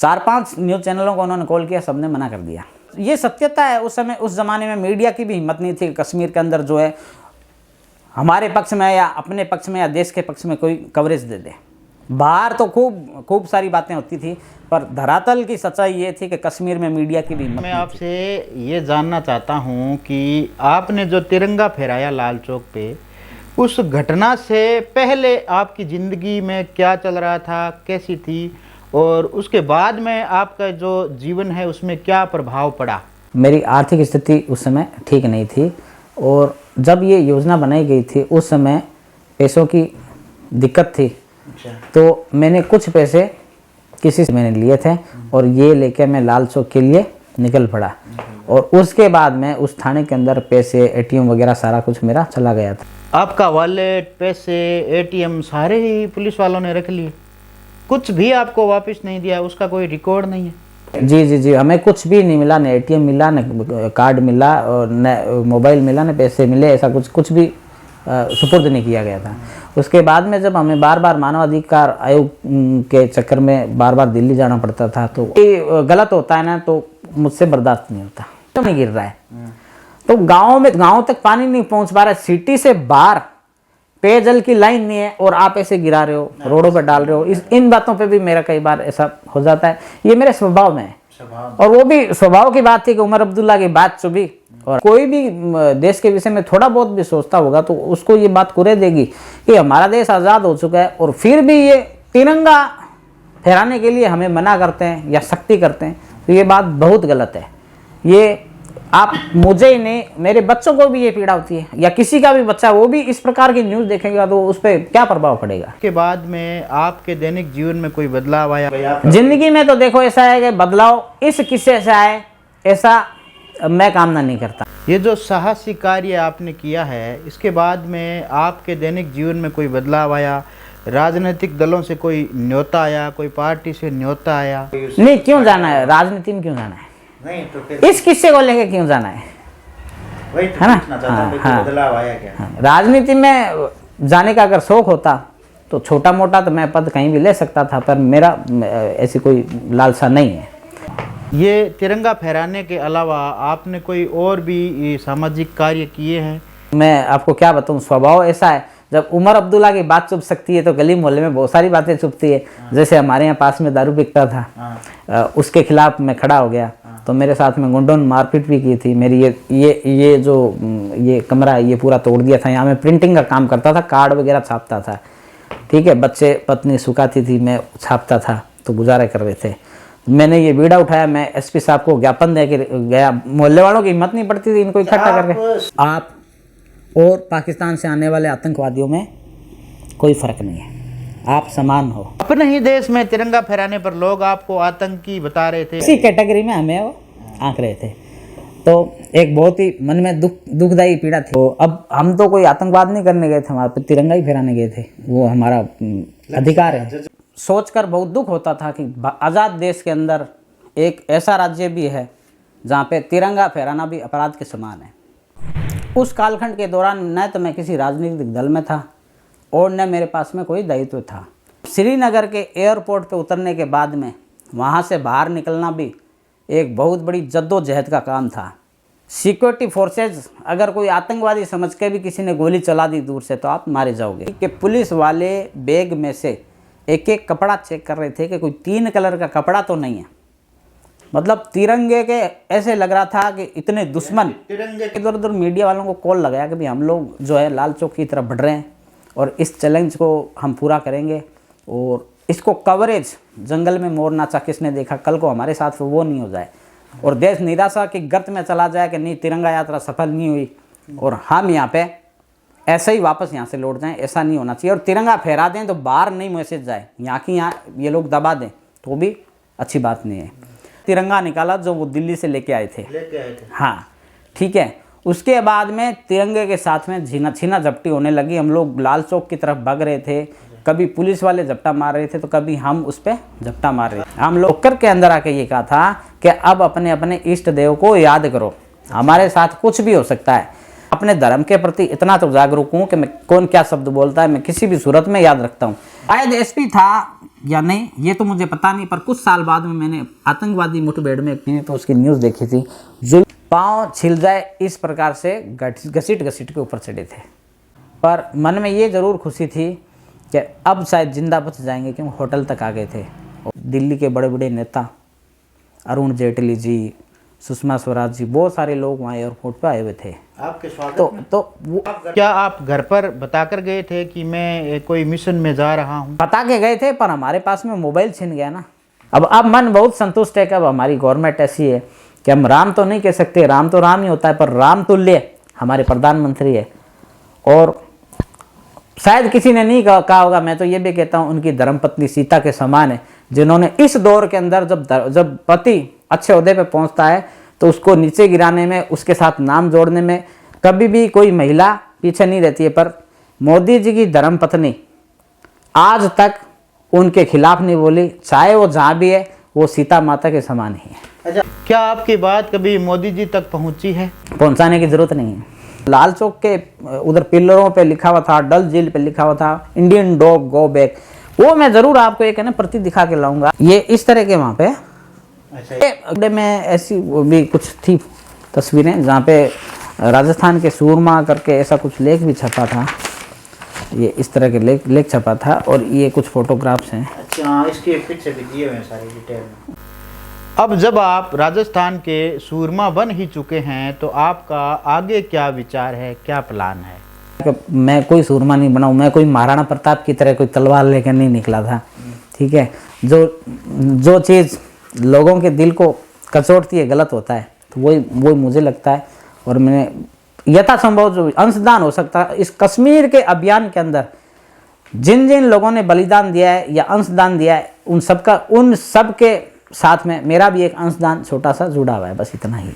4-5 news चैनलों को उन्होंने कॉल किया, सबने मना कर दिया। ये सत्यता है। उस समय उस ज़माने में मीडिया की भी हिम्मत नहीं थी कि कश्मीर के अंदर जो है हमारे पक्ष में या अपने पक्ष में या देश के पक्ष में कोई कवरेज दे दे। बाहर तो खूब सारी बातें होती थी, पर धरातल की सच्चाई ये थी कि कश्मीर में मीडिया की भी हिम्मत नहीं थी। मैं आपसे ये जानना चाहता हूँ कि आपने जो तिरंगा फहराया लाल चौक पे, उस घटना से पहले आपकी ज़िंदगी में क्या चल रहा था, कैसी थी, और उसके बाद में आपका जो जीवन है उसमें क्या प्रभाव पड़ा? मेरी आर्थिक स्थिति उस समय ठीक नहीं थी, और जब ये योजना बनाई गई थी उस समय पैसों की दिक्कत थी। तो मैंने कुछ पैसे किसी से मैंने लिए थे और ये लेके मैं लाल चौक के लिए निकल पड़ा, और उसके बाद में उस थाने के अंदर पैसे, एटीएम वगैरह सारा कुछ मेरा चला गया था। आपका वॉलेट, पैसे, एटीएम सारे ही पुलिस वालों ने रख लिए, कुछ भी आपको वापस नहीं दिया? उसका कोई रिकॉर्ड नहीं है? जी, हमें कुछ भी नहीं मिला, न एटीएम मिला, न कार्ड मिला, और न मोबाइल मिला, न पैसे मिले। ऐसा कुछ भी सुपुर्द नहीं किया गया था। उसके बाद में जब हमें बार बार मानवाधिकार आयोग के चक्कर में बार बार दिल्ली जाना पड़ता था, तो ये गलत होता है ना, तो मुझसे बर्दाश्त नहीं होता। तो नहीं गिर रहा है, तो गाँव तक पानी नहीं पहुँच पा रहा है, सिटी से बाहर पेयजल की लाइन नहीं है, और आप ऐसे गिरा रहे हो, रोडों पर डाल रहे हो। इन बातों पे भी मेरा कई बार ऐसा हो जाता है। ये मेरे स्वभाव में है, और वो भी स्वभाव की बात थी कि उमर अब्दुल्ला की बात चुभी, और कोई भी देश के विषय में थोड़ा बहुत भी सोचता होगा तो उसको ये बात कुरे देगी कि हमारा देश आज़ाद हो चुका है, और फिर भी ये तिरंगा फहराने के लिए हमें मना करते हैं या सख्ती करते हैं। तो ये बात बहुत गलत है। ये आप मुझे ही नहीं, मेरे बच्चों को भी ये पीड़ा होती है, या किसी का भी बच्चा वो भी इस प्रकार की न्यूज़ देखेगा तो उस पर क्या प्रभाव पड़ेगा। के बाद में आपके दैनिक जीवन में कोई बदलाव आया? जिंदगी में तो देखो ऐसा है कि बदलाव इस किस्से से आए, ऐसा मैं कामना नहीं करता। ये जो साहसी कार्य आपने किया है, इसके बाद में आपके दैनिक जीवन में कोई बदलाव आया? राजनीतिक दलों से कोई न्योता आया, कोई पार्टी से न्योता आया? नहीं, क्यों जाना है राजनीति में, क्यों जाना है? नहीं तो फिर इस किस्से को लेके क्यों जाना है? वही तो पूछना चाहता हूं कि बदलाव आया क्या? राजनीति में जाने का अगर शौक होता तो छोटा मोटा तो मैं पद कहीं भी ले सकता था, पर मेरा ऐसी कोई लालसा नहीं है। ये तिरंगा फहराने के अलावा आपने कोई और भी सामाजिक कार्य किए हैं? मैं आपको क्या बताऊं, स्वभाव ऐसा है, जब उमर अब्दुल्ला की बात चुप सकती है तो गली मोहल्ले में बहुत सारी बातें चुपती है। जैसे हमारे यहाँ पास में दारू बिकता था, उसके खिलाफ मैं खड़ा हो गया, तो मेरे साथ में गुंडों ने मारपीट भी की थी। मेरी ये कमरा ये पूरा तोड़ दिया था। यहाँ मैं प्रिंटिंग का काम करता था, कार्ड वगैरह छापता था, ठीक है, बच्चे पत्नी सुखाती थी, मैं छापता था, तो गुजारा कर रहे थे। मैंने ये बीड़ा उठाया, मैं एसपी साहब को ज्ञापन दे के गया। मोहल्ले वालों की हिम्मत नहीं पड़ती थी इनको इकट्ठा करके। आप और पाकिस्तान से आने वाले आतंकवादियों में कोई फर्क नहीं है, आप समान हो। अपने ही देश में तिरंगा फहराने पर लोग आपको आतंकी बता रहे थे, इसी कैटेगरी में हमें वो आंक रहे थे। तो एक बहुत ही मन में दुखदायी पीड़ा थी। तो अब हम तो कोई आतंकवाद नहीं करने गए थे, हमारे पे तिरंगा ही फहराने गए थे, वो हमारा अधिकार है। सोचकर बहुत दुख होता था कि आज़ाद देश के अंदर एक ऐसा राज्य भी है जहाँ पे तिरंगा फहराना भी अपराध के समान है। उस कालखंड के दौरान न तो मैं किसी राजनीतिक दल में था और न मेरे पास में कोई दायित्व था। श्रीनगर के एयरपोर्ट पे उतरने के बाद में वहाँ से बाहर निकलना भी एक बहुत बड़ी जद्दोजहद का काम था। सिक्योरिटी फोर्सेज अगर कोई आतंकवादी समझ के भी किसी ने गोली चला दी दूर से तो आप मारे जाओगे। कि पुलिस वाले बैग में से एक एक कपड़ा चेक कर रहे थे कि कोई 3 कलर का कपड़ा तो नहीं है। मतलब तिरंगे के ऐसे लग रहा था कि इतने दुश्मन। इधर उधर मीडिया वालों को कॉल लगाया कि भाई हम लोग जो है लाल चौक की तरफ बढ़ रहे हैं और इस चैलेंज को हम पूरा करेंगे, और इसको कवरेज जंगल में मोर नाचा किसने देखा, कल को हमारे साथ वो नहीं हो जाए और देश निराशा की गर्त में चला जाए कि नहीं तिरंगा यात्रा सफल नहीं हुई और हम यहाँ पे ऐसे ही वापस यहाँ से लौट जाएं। ऐसा नहीं होना चाहिए। और तिरंगा फहरा दें तो बाहर नहीं मैसेज जाए, यहाँ ये लोग दबा दें तो भी अच्छी बात नहीं है। तिरंगा निकाला जो वो दिल्ली से लेके आए थे। हाँ ठीक है। उसके बाद में तिरंगे के साथ में छीना झपटी होने लगी। हम लोग लाल चौक की तरफ भाग रहे थे, कभी पुलिस वाले झपटा मार रहे थे तो कभी हम उस पर झपटा मार रहे थे। हम लोग के अंदर आके ये कहा था कि अब अपने अपने इष्ट देव को याद करो, हमारे साथ कुछ भी हो सकता है। अपने धर्म के प्रति इतना तो जागरूक हूँ कि मैं कौन क्या शब्द बोलता है मैं किसी भी सूरत में याद रखता हूँ। शायद एसपी था या नहीं ये तो मुझे पता नहीं, पर कुछ साल बाद में मैंने आतंकवादी मुठभेड़ में तो उसकी न्यूज़ देखी थी, जो पाँव छिल जाए इस प्रकार से घसीट घसीट के ऊपर चढ़े थे। पर मन में ये ज़रूर खुशी थी कि अब शायद जिंदा बच जाएंगे, क्योंकि होटल तक आ गए थे। दिल्ली के बड़े बड़े नेता अरुण जेटली जी, सुषमा स्वराज जी, बहुत सारे लोग वहाँ एयरपोर्ट पे आए हुए थे आपके स्वागत तो वो क्या आप घर पर बताकर गए थे कि मैं कोई मिशन में जा रहा हूँ? बता के गए थे, पर हमारे पास में मोबाइल छिन गया ना। अब मन बहुत संतुष्ट है कि अब हमारी गवर्नमेंट ऐसी है कि हम राम तो नहीं कह सकते, राम तो राम ही होता है, पर राम तुल्य हमारे प्रधानमंत्री है। और शायद किसी ने नहीं कहा होगा, मैं तो ये भी कहता हूँ उनकी धर्मपत्नी सीता के समान है, जिन्होंने इस दौर के अंदर जब पति अच्छे ओहदे पे पहुंचता है तो उसको नीचे गिराने में, उसके साथ नाम जोड़ने में कभी भी कोई महिला पीछे नहीं रहती है। पर मोदी जी की धर्मपत्नी आज तक उनके खिलाफ नहीं बोली, चाहे वो जहाँ भी है वो सीता माता के समान ही है। अच्छा, क्या आपकी बात कभी मोदी जी तक पहुंची है? पहुंचाने की जरूरत नहीं है। लाल चौक के उधर पिलरों पे लिखा हुआ था, डल झील पे लिखा हुआ था, इंडियन डॉग गो बैक, वो मैं जरूर आपको एक है ना प्रति दिखा के लाऊंगा। ये इस तरह के वहाँ पे अच्छा में ऐसी भी कुछ थी तस्वीरें जहाँ पे राजस्थान के सूरमा करके ऐसा कुछ लेख भी छपा था। ये इस तरह के लेख छपा था और ये कुछ फोटोग्राफ्स हैं। अच्छा, इसके पीछे भी दिए हुए हैं सारे डिटेल में। अब जब आप राजस्थान के सूरमा बन ही चुके हैं तो आपका आगे क्या विचार है, क्या प्लान है? मैं कोई सूरमा नहीं बनाऊँ, मैं कोई महाराणा प्रताप की तरह कोई तलवार लेकर नहीं निकला था, ठीक है। जो चीज़ लोगों के दिल को कचोटती है, गलत होता है, तो वही मुझे लगता है। और मैंने यथासंभव जो अंशदान हो सकता है इस कश्मीर के अभियान के अंदर, जिन जिन लोगों ने बलिदान दिया है या अंशदान दिया है, उन सब के साथ में मेरा भी एक अंशदान छोटा सा जुड़ा हुआ है, बस इतना ही।